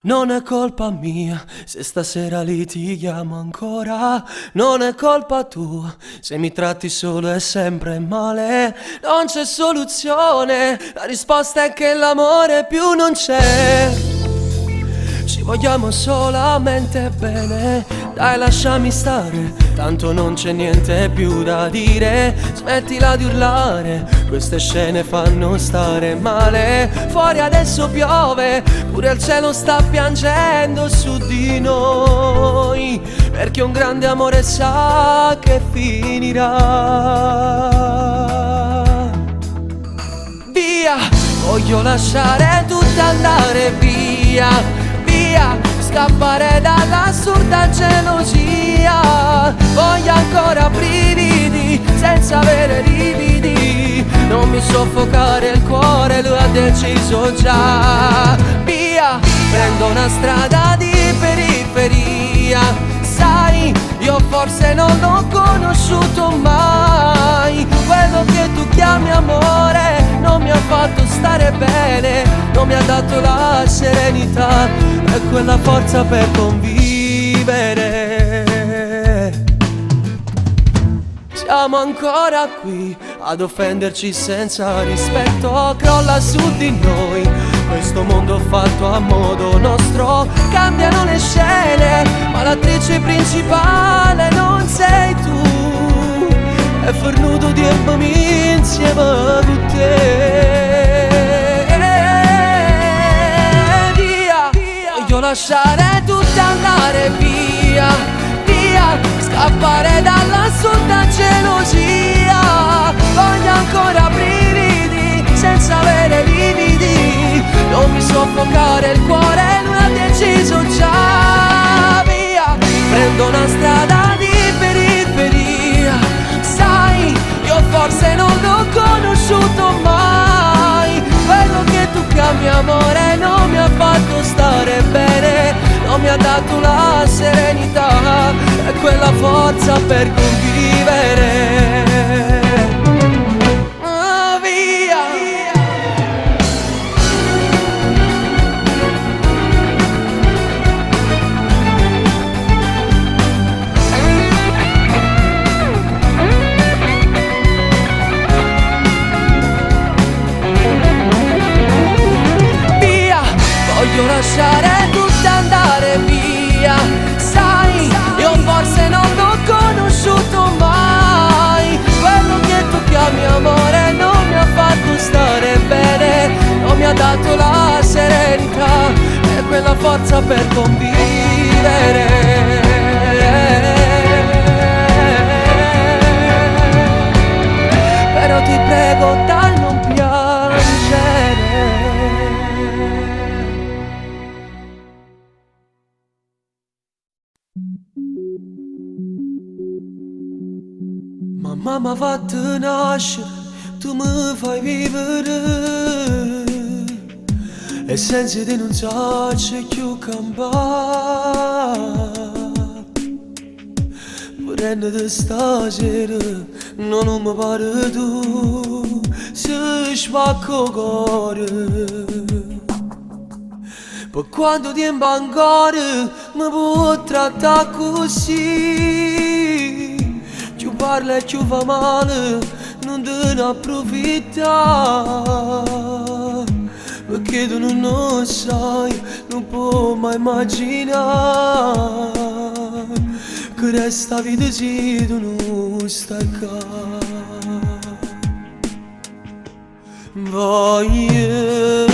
Non è colpa mia se stasera litighiamo ancora. Non è colpa tua se mi tratti solo e sempre male. Non c'è soluzione, la risposta è che l'amore più non c'è. Ci vogliamo solamente bene, dai lasciami stare, tanto non c'è niente più da dire. Smettila di urlare, queste scene fanno stare male. Fuori adesso piove, pure il cielo sta piangendo su di noi, perché un grande amore sa che finirà. Via, voglio lasciare tutto andare via. Scappare dall'assurda gelosia. Voglio ancora brividi senza avere lividi. Non mi soffocare il cuore, lui ha deciso già. Via, prendo una strada di periferia. Sai, io forse non l'ho conosciuto mai. Quello che tu chiami amore non mi ha fatto stare bene, non mi ha dato la serenità e quella forza per convivere. Siamo ancora qui ad offenderci senza rispetto. Crolla su di noi questo mondo fatto a modo nostro. Cambiano le scene, ma l'attrice principale non sei tu. E fornuto di embami insieme con te. Via, voglio lasciare tutto andare via. Via, scappare dall'assurda gelosia. Voglio ancora brividi senza avere lividi. Non mi soffocare il cuore, lui ha deciso già. Via, prendo una strada di periferia. Sai, io forse non l'ho conosciuto mai. Quello che tu chiami amore non mi ha fatto stare bene, non mi ha dato la serenità e quella forza per convivere. Via. Voglio lasciare tutto andare via. Sai, io forse non l'ho conosciuto mai. Quello che tu chiami amore non mi ha fatto stare bene, non mi ha dato la serenità e quella forza per convivere. Però ti prego dai non piangere. Mamma m'ha fatto nascere, tu mi fai vivere. E senza di non so c'è più campare. Prendete stasera, non mi pare tu, se spacco il cuore. Per quanto tempo ancora mi può trattare così? Più parla e più fa male, non te ne approfittare. Perché tu non lo sai, non puoi mai immaginare che resta vita se tu non stai qua. Voglio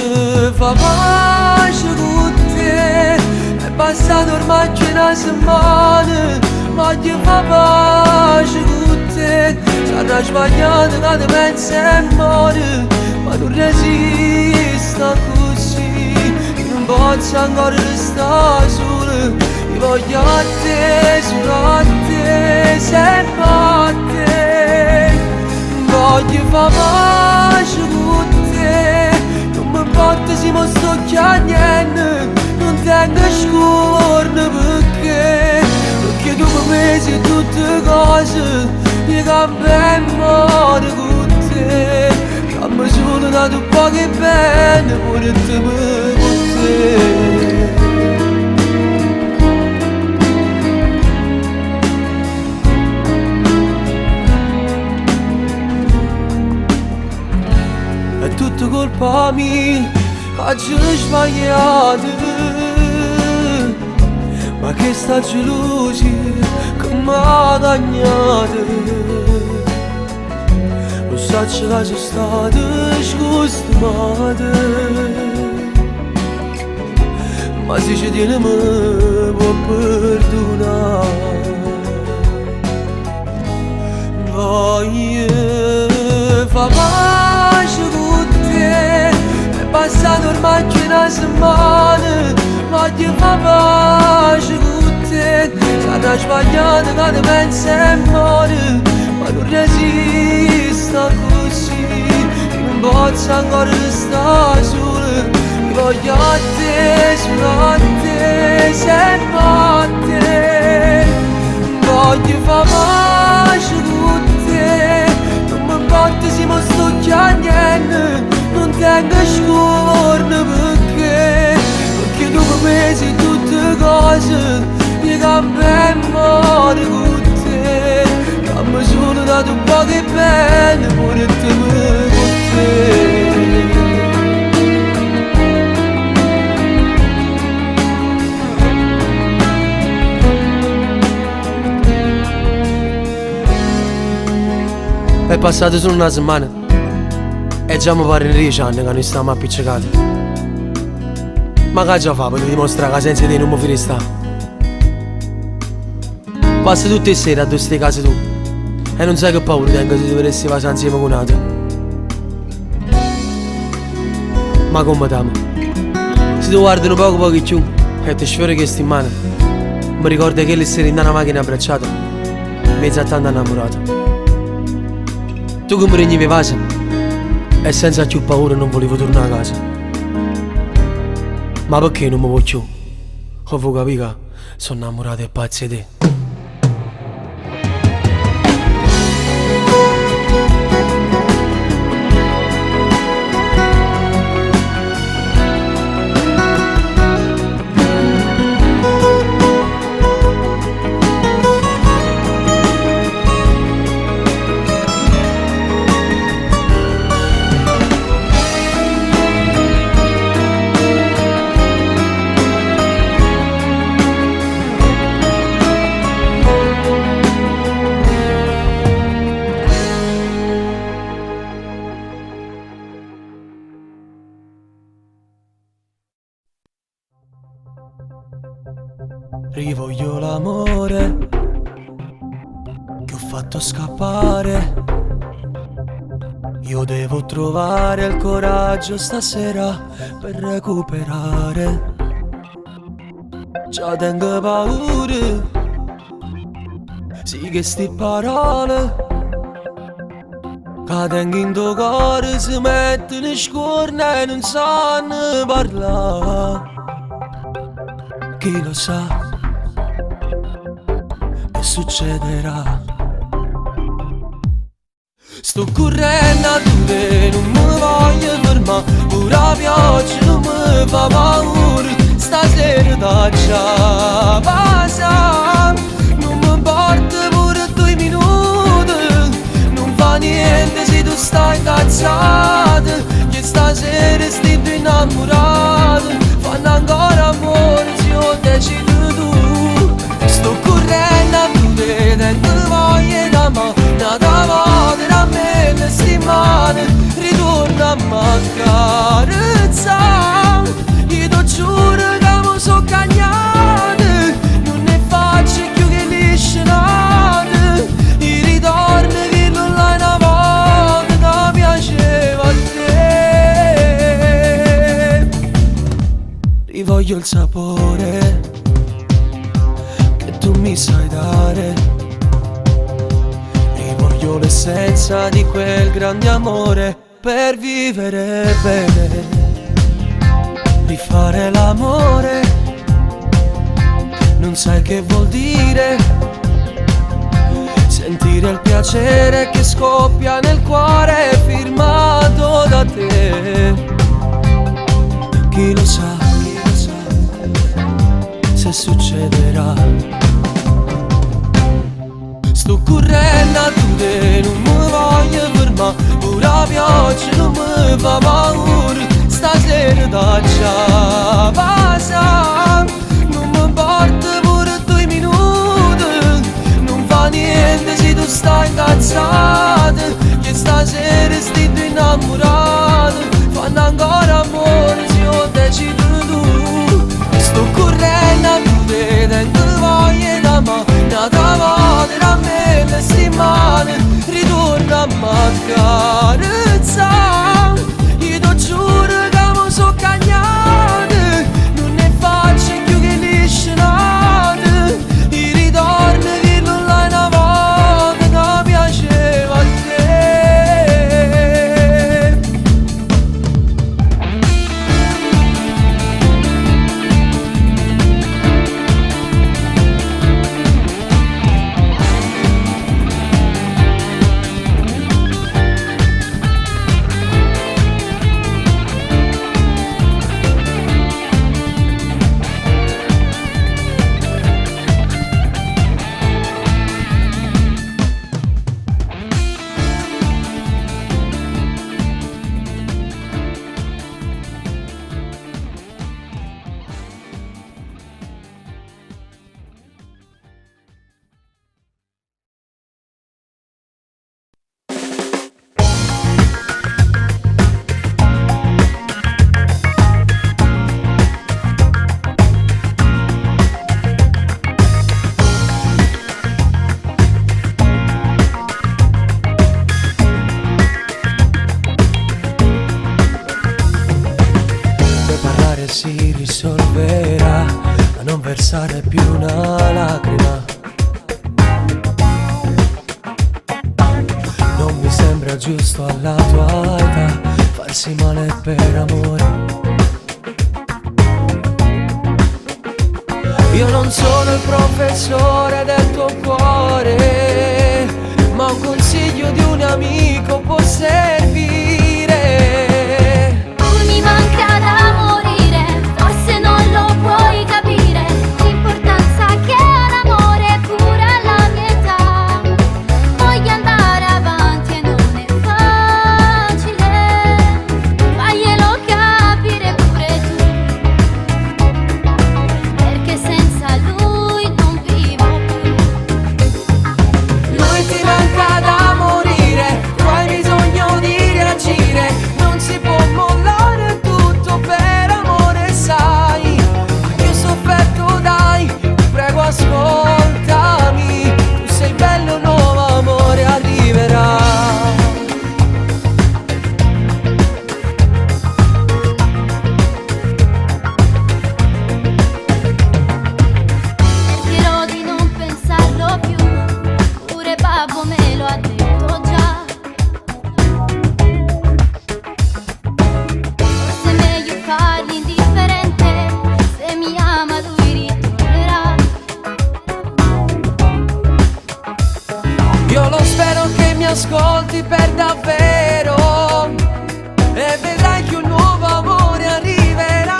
far pace con te, è passato ormai una settimana. Voglio far pace con te, sarà sbagliato che ti pensi e muore, ma tu resista così. Io non posso ancora restare solo, io voglio a te, solo a te, sempre a te. Voglio far pace con te, non mi importa se mi sto chiedendo, non tengo scorno perché tu mi pensi tutte cose, io cambio e muore con te. Cammo solo dato poche bene, pure te con te. colpa mia, oggi sbagliato. Ma che sta gelosia che m'ha dagnato. Lo so che la c'è stata scostumata, ma se ci tiene me può perdonare. Voglio fa pace con te, è passato ormai che una setmana. Voglio fa pace con te, sarà sbagliato che ti pensi e muore, ma non resista così, io non posso ancora restare solo. Io voglio a te, solo a te, sempre a te. Voglio fa pace con te, non mi importa se mi sto chiamando, non tengo scorno perché dopo mesi tutte cose, io cambio e muore con te. Cammo solo dato un po' che bene, pure te con te. È passato solo una setmana e già mi pare 10 anni che noi stiamo appiccicati. Ma che già fa per dimostrare che senza te non mi fai sta? Passi tutte le sere a due ste case tu e non sai che paura tengo se dovresti passare insieme con un altro. Ma come t'amo? Se tu guardi un poco più e ti sfiori che sti in mano, mi ricordo che le sere in una macchina abbracciata, mezzo a tanto innamorato. Tu che mi regni in casa e senza più paura non volevo tornare a casa. Ma perché non mi vuoi più? Ho capito che sono innamorato e pazzo di te. Rivoglio l'amore che ho fatto scappare. Io devo trovare il coraggio stasera per recuperare. Già tengo paura, sì che sti parole che tengo in tuo cuore si mettono in scorna e non sanno parlare. Chi lo sa che succederà? Sto correndo a dove non mi voglio fermare, pure la pioggia non mi fa paura. Stasera da già passa, non mi importa pure 2 minuti. Non fa niente se tu stai incazzata, che stasera stai più innamorata. Fanno ancora amore se ho deciso tu. Sto correndo a dove tengo voglia d'amare, nata volta da me le settimane ritorno a mancare. Io ti giuro che mi so cagnata, non ne faccio più che le scenate. I ritorni che non l'hai una volta che piaceva a te. Rivoglio il sapore che tu mi sai dare, rivoglio l'essenza di quel grande amore per vivere bene. Rifare l'amore non sai che vuol dire, sentire il piacere che scoppia nel cuore firmato da te. Chi lo sa se succederà? Sto correndo a dove non mi voglio fermare, pure la pioggia non mi fa paura, stasera t'accia passa. Non mi porta pure 2 minuti, non fa niente se tu stai incazzata, che stasera stai innamorata, fanno ancora amore se io decido tu. Sto correndo a te, tengo voglia da me, nata volta a me le settimane, ritorno a m'accarezza. Io ti giuro che mi so cagnata, non ne faccio più che le scenate, il ritorno che non l'hai una volta che piaceva a te. Si risolverà a non versare più una lacrima. Non mi sembra giusto alla tua età farsi male per amore. Io non sono il professore del tuo cuore, ma un consiglio di un amico può servire. Mi manca da morire, forse non lo puoi capire, l'importanza che ha l'amore pure alla mia età. Voglio andare avanti e non è facile, faglielo capire pure tu, perché senza lui non vivo più. Lui ti manca da morire, tu hai bisogno di reagire, non si può mollare tutto per amore, sai. Io ho sofferto, dai, ti prego ascoltami, tu sei bello, nuovo amore arriverà. Cercherò di non pensarlo più, pure babbo me lo ha detto già. Forse è meglio farli indifferente, se mi ama lui ritornerà. Io lo spero che mi ascolti per davvero e vedrai che un nuovo amore arriverà.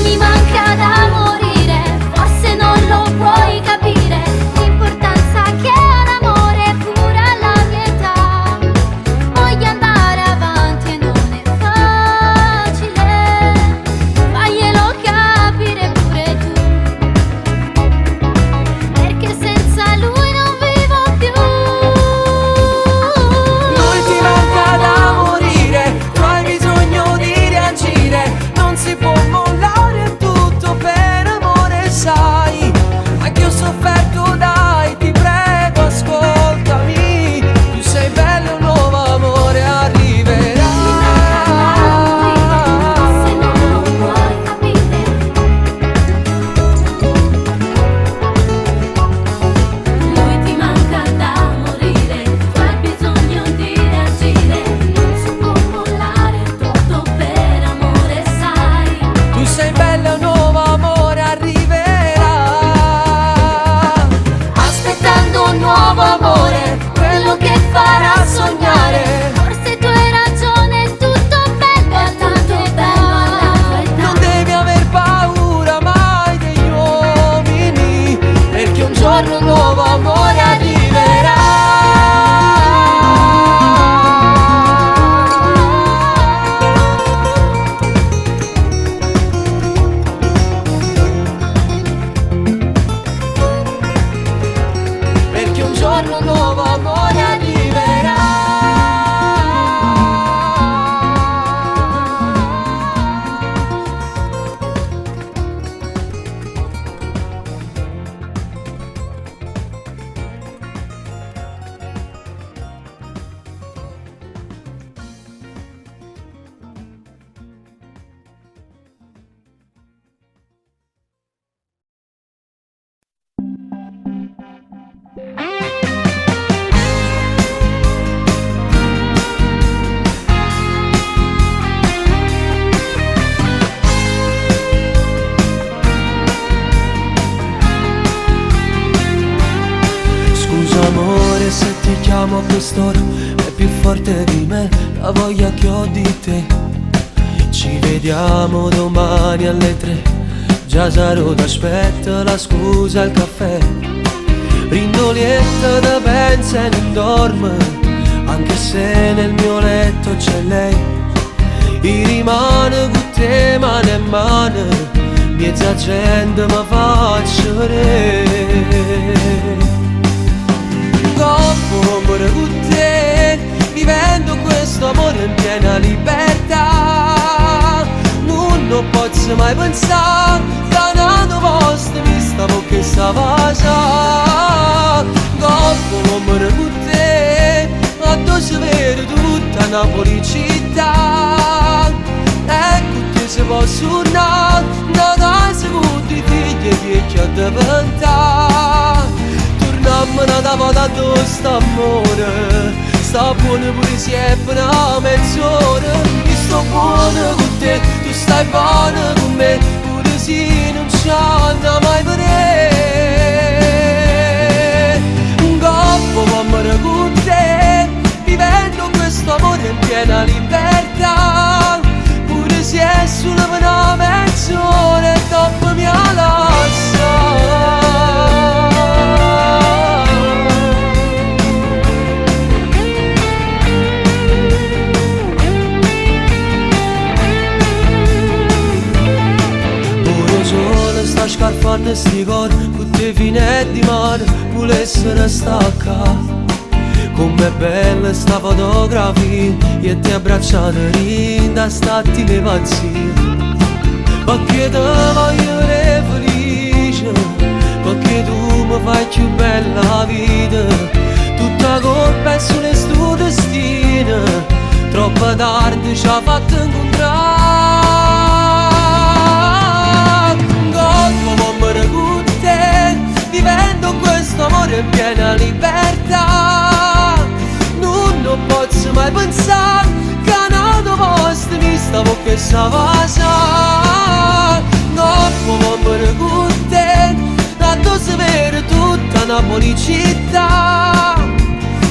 Mi manca da morire, forse non lo puoi capire, l'importanza che ha l'amore pure alla mia età. Voglio andare avanti e non è facile, faglielo capire pure tu, perché senza lui non vivo più. chiamo a quest'ora, è più forte di me la voglia che ho di te. Ci vediamo domani alle 3, già sarò t'aspetta, la scusa il caffè. Brindolietta da pensa e non dorme, anche se nel mio letto c'è lei. E rimane con te mano in mano, mezza gente mi faccio re. Dopo amore con te, vivendo questo amore in piena libertà, non posso mai pensare che una volta mi stavo che stava già. Dopo amore con te, a dove si vede tutta Napoli città. Ecco che si può suonare una casa con i figli e vecchi a diventare. Tornammo da volta a sta amore, sta buono pure se è per una mezz'ora. Io sto buono con te, tu stai buono con me, pure se non c'hanno mai vedere. Un coppo amore con te, vivendo questo amore in piena libertà. Pure se è solo per una mezz'ora e dopo mi lascia. Sta scarpando sti cor, tutte fine di mare, volesse restare. Com'è bella sta fotografia, e ti abbracciate rinda stati le pazzie. Perché te voglio vedere felice, perché tu mi fai più bella la vita. Tutta colpa è sulle sto destino, troppo tardi ci ha fatto incontrare. Amore con te, vivendo questo amore in piena libertà. Non posso mai pensare che una volta mi stavo che stava già. Dopo amore con te, a dove si vede tutta Napoli città.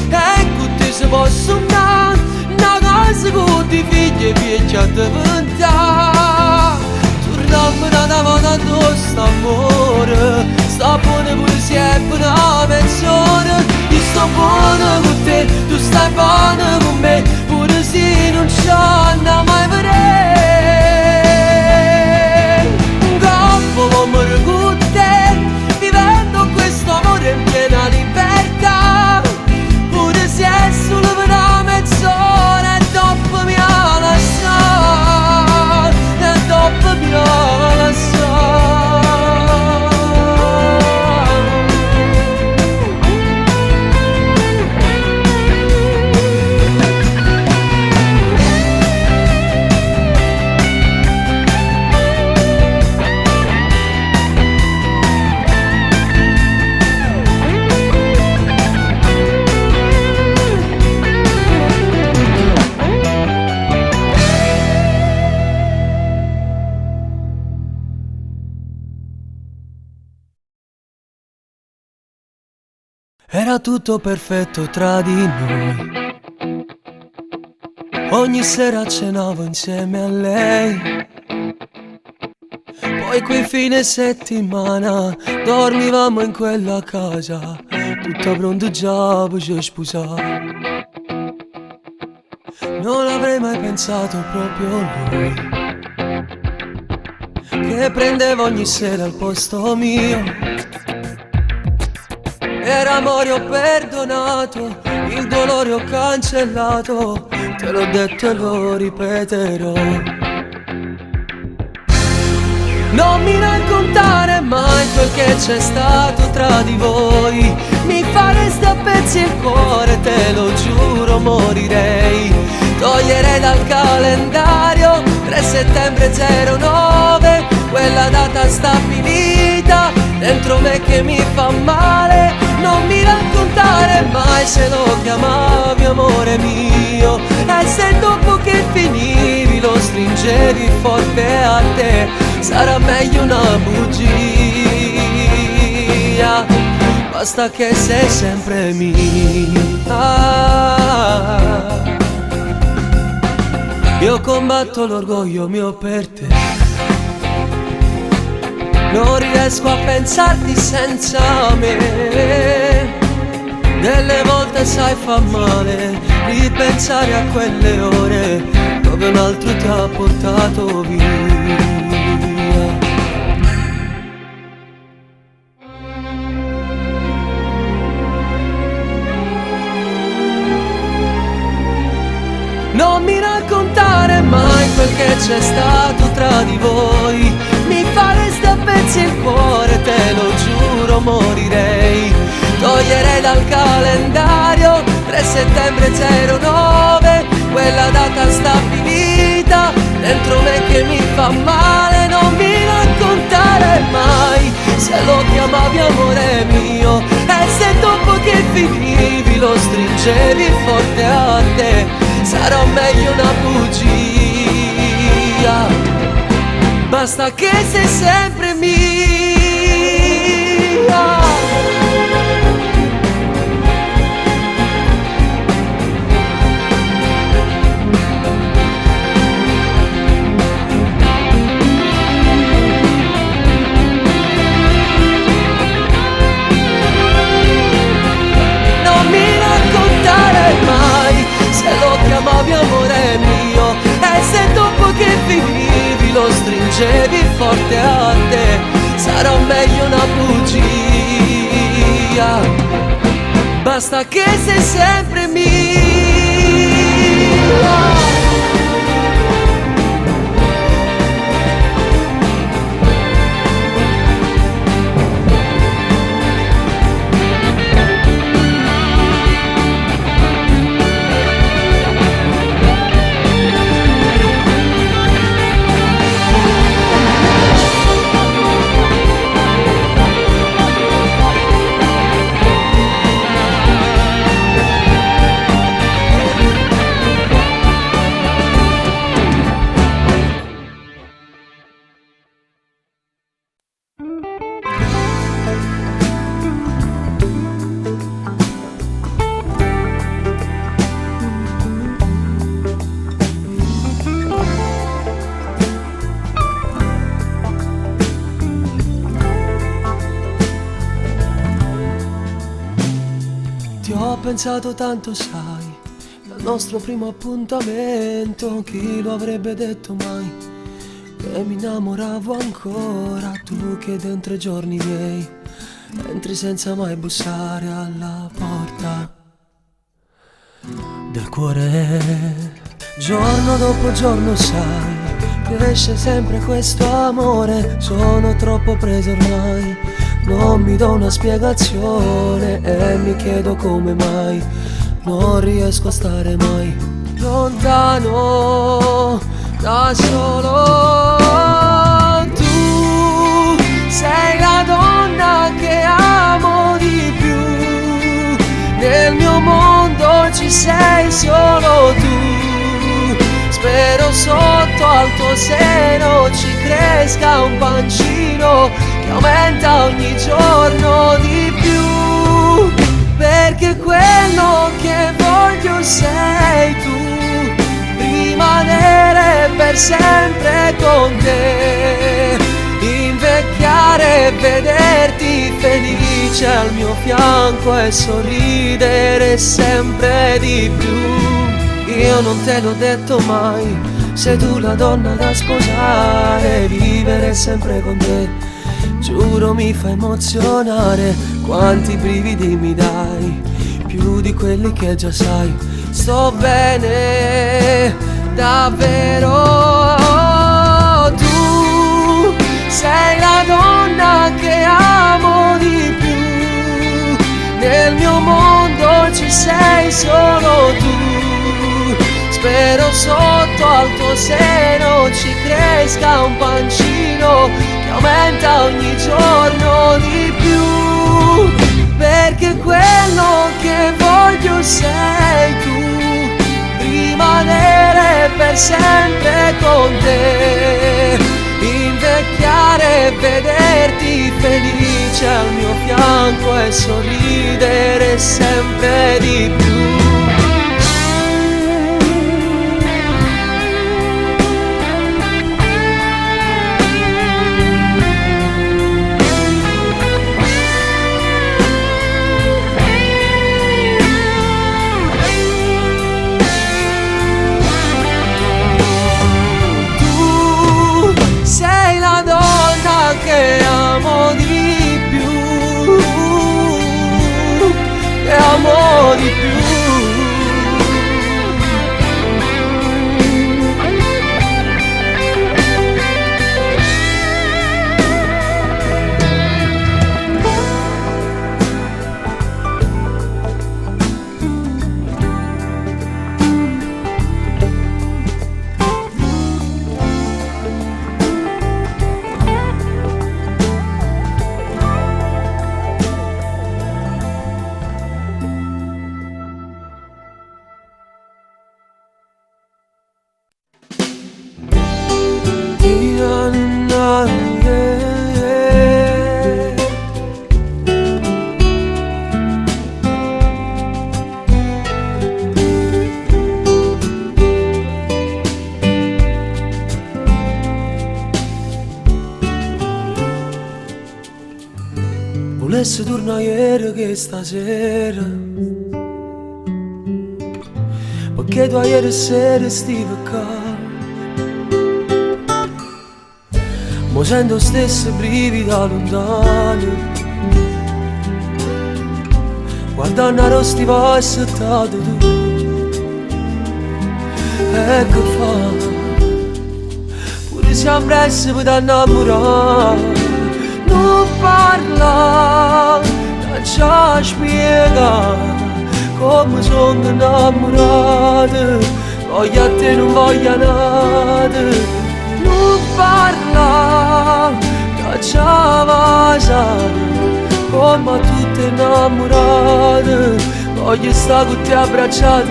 E con te si può suonare una casa con i figli e vecchi a diventare. Tornammo da volta a sto amore, sta buono pure se è per una mezz'ora. Io sto buono con te, tu stai buono con me, pure se non c'hanno mai vedere. Un coppo amore con te, vivendo questo amore in piena libertà. Pure se è solo per una mezz'ora e dopo mi lascia. E dopo mi lascia. Era tutto perfetto tra di noi, ogni sera cenavo insieme a lei. Poi quei fine settimana dormivamo in quella casa, tutta pronta già per ci sposare. Non avrei mai pensato proprio a lui, che prendeva ogni sera al posto mio. Per amore ho perdonato, il dolore ho cancellato, te l'ho detto e lo ripeterò. Non mi raccontare mai quel che c'è stato tra di voi, mi faresti a pezzi il cuore, te lo giuro morirei. Toglierei dal calendario 3 settembre 09, quella data stabilita dentro me che mi fa male. Non mi raccontare mai se lo chiamavi amore mio, e se dopo che finivi lo stringevi forte a te, sarà meglio una bugia. basta che sei sempre mia. Io combatto l'orgoglio mio per te, non riesco a pensarti senza me. Delle volte sai fa male ripensare a quelle ore dove un altro ti ha portato via. Non mi raccontare mai quel che c'è stato tra di voi, mi faresti a pezzi il cuore, te lo giuro morirei. Toglierei dal calendario 3 settembre 09, quella data stabilita dentro me che mi fa male. Non mi raccontare mai se lo chiamavi amore mio e se dopo che finivi lo stringevi forte a te. Sarò meglio una bugia, basta che sei sempre mia. Non mi raccontare mai se lo chiamavi amore mio e se dopo che finivi lo stringevi forte a te. Sarò meglio una bugia, basta che sei sempre mia. Ho pensato tanto, sai, dal nostro primo appuntamento, chi lo avrebbe detto mai, che mi innamoravo ancora. Tu che dentro i giorni miei entri senza mai bussare alla porta del cuore. Giorno dopo giorno, sai, cresce sempre questo amore. Sono troppo preso ormai, non mi do una spiegazione e mi chiedo come mai non riesco a stare mai lontano da solo. Tu sei la donna che amo di più, nel mio mondo ci sei solo tu. Spero sotto al tuo seno ci cresca un pancino che aumenta ogni giorno di più, perché quello che voglio sei tu, rimanere per sempre con te, invecchiare e vederti felice al mio fianco e sorridere sempre di più. Io non te l'ho detto mai, sei tu la donna da sposare, vivere sempre con te. Giuro mi fa emozionare, quanti brividi mi dai, più di quelli che già sai. Sto bene, davvero. Tu sei la donna che amo di più, nel mio mondo ci sei solo tu. Spero sotto al tuo seno ci cresca un pancino che aumenta ogni giorno di più, perché quello che voglio sei tu, rimanere per sempre con te, invecchiare e vederti felice c'è al mio fianco e sorridere sempre di più. Che amo di più, che amo di più. Volessi tornare ieri che stasera, perché tu ieri sera stivi qua. Mo sento stessi brividi da lontano, guardando a rosti passato tu. E che fa? Pure siamo pressi per innamorare. Non parla, non ci spiega come sono innamorato. Voglio a te, non voglio a nada. Non parla, non ci vasa come a tutte innamorate. Voglio stare con te abbracciato,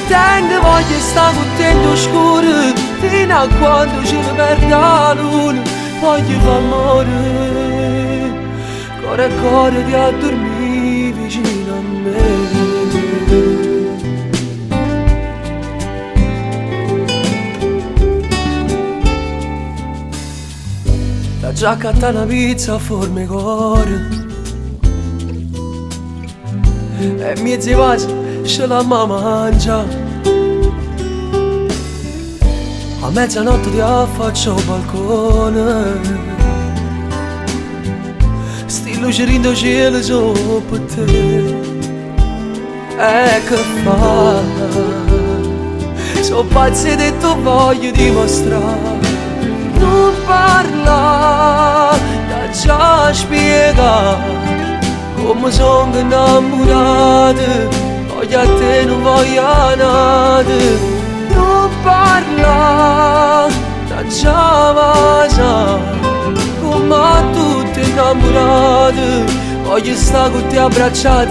tengo voglio stare con te in oscuro, fino a quando ci perde la luna. Voglio far morire, cuore a cuore di a dormire vicino a me. Da già catta una pizza a forma cuore e mia zia ce la mangia. A mezzanotte ti affaccio al balcone, sti luci rindo cielo sopra per te. E che fa? So pazzi e tu voglio dimostrare. Non parla, da già spiega come sono innamorato. Voglio a te, non voglio a nada. Non parla, da già vasa come a tutte innamorate. Voglio stare con te abbracciato,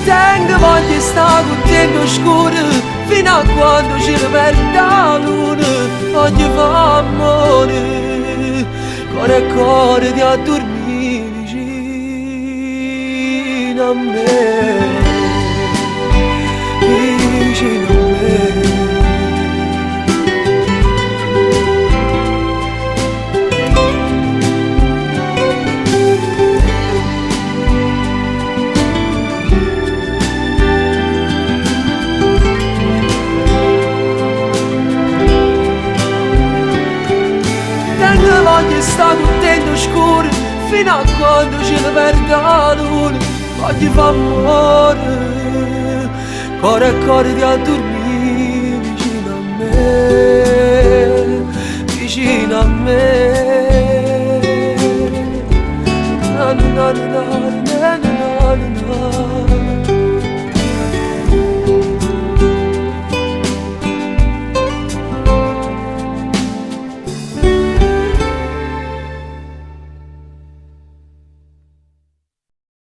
tengo voglio stare con te in oscuro, fino a quando ci perde la luna. Voglio far morire, cuore a cuore di a dormire vicino a me, vicino a me. Voglio stare con te in oscuro, fino a quando ci perde la luna. Voglio far morire, cuore a cuore di a dormire vicino a me, vicino a me. Na, na, na, na.